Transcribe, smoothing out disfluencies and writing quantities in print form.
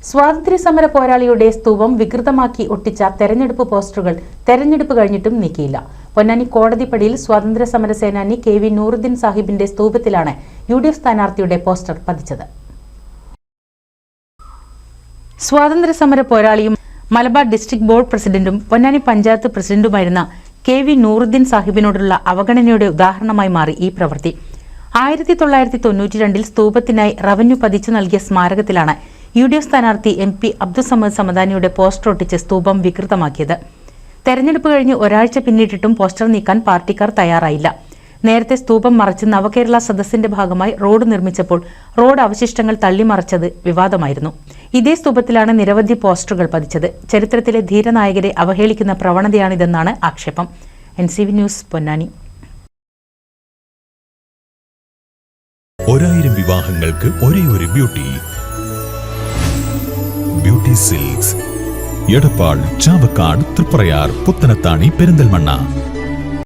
സ്വാതന്ത്ര്യസമര പോരാളിയുടെ സ്തൂപം വികൃതമാക്കി ഒട്ടിച്ച തെരഞ്ഞെടുപ്പ് പോസ്റ്ററുകൾ തെരഞ്ഞെടുപ്പ് കഴിഞ്ഞിട്ടും നീക്കിയില്ല. പൊന്നാനി കോടതിപ്പടിയിൽ സ്വാതന്ത്ര്യസമര സേനാനി കെ വി നൂറുദ്ദീൻ സാഹിബിന്റെ സ്തൂപത്തിലാണ് UDF സ്ഥാനാർത്ഥിയുടെ പോസ്റ്റർ പതിച്ചത്. സ്വാതന്ത്ര്യസമര പോരാളിയും മലബാർ ഡിസ്ട്രിക്ട് ബോർഡ് പ്രസിഡന്റും പൊന്നാനി പഞ്ചായത്ത് പ്രസിഡന്റുമായിരുന്ന കെ വി നൂറുദ്ദീൻ സാഹിബിനോടുള്ള അവഗണനയുടെ ഉദാഹരണമായി മാറി ഈ പ്രവൃത്തി. 1992 സ്തൂപത്തിനായി റവന്യൂ പതിച്ചു നൽകിയ സ്മാരകത്തിലാണ് UDF സ്ഥാനാർത്ഥി MP അബ്ദുസമദ് സമദാനിയുടെ പോസ്റ്റർ ഒട്ടിച്ച് സ്തൂപം വികൃതമാക്കിയത്. തെരഞ്ഞെടുപ്പ് കഴിഞ്ഞ് ഒരാഴ്ച പിന്നിട്ടിട്ടും പോസ്റ്റർ നീക്കാൻ പാർട്ടിക്കാർ തയ്യാറായില്ല. നേരത്തെ സ്തൂപം മറച്ച് നവകേരള സദസ്സിന്റെ ഭാഗമായി റോഡ് നിർമ്മിച്ചപ്പോൾ റോഡ് അവശിഷ്ടങ്ങൾ തള്ളിമറച്ചത് വിവാദമായിരുന്നു. ഇതേ സ്തൂപത്തിലാണ് നിരവധി പോസ്റ്ററുകൾ പതിച്ചത്. ചരിത്രത്തിലെ ധീരനായകരെ അവഹേളിക്കുന്ന പ്രവണതയാണിതെന്നാണ് ആക്ഷേപം. NCV news, Ponnani. 1000 വിവാഹങ്ങൾക്ക് ഒരേ ഒരു ബ്യൂട്ടി സിൽക്സ്, എടപ്പാൾ, ചാവക്കാട്, തൃപ്രയാർ, പുത്തനത്താണി, പെരിന്തൽമണ്ണ.